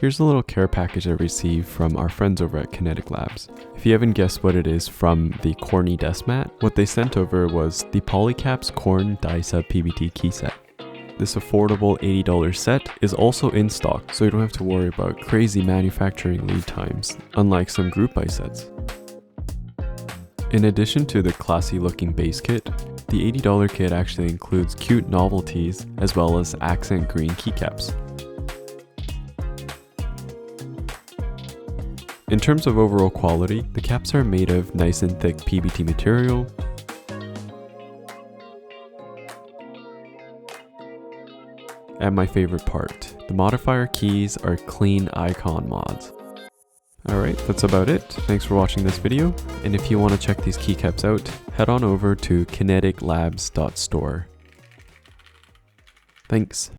Here's a little care package I received from our friends over at Kinetic Labs. If you haven't guessed what it is from the corny desk mat, what they sent over was the PolyCaps Corn Die Sub PBT key set. This affordable $80 set is also in stock, so you don't have to worry about crazy manufacturing lead times, unlike some group buy sets. In addition to the classy looking base kit, the $80 kit actually includes cute novelties as well as accent green keycaps. In terms of overall quality, the caps are made of nice and thick PBT material, and my favorite part, the modifier keys are clean icon mods. Alright, that's about it. Thanks for watching this video, and if you want to check these keycaps out, head on over to kineticlabs.store. Thanks.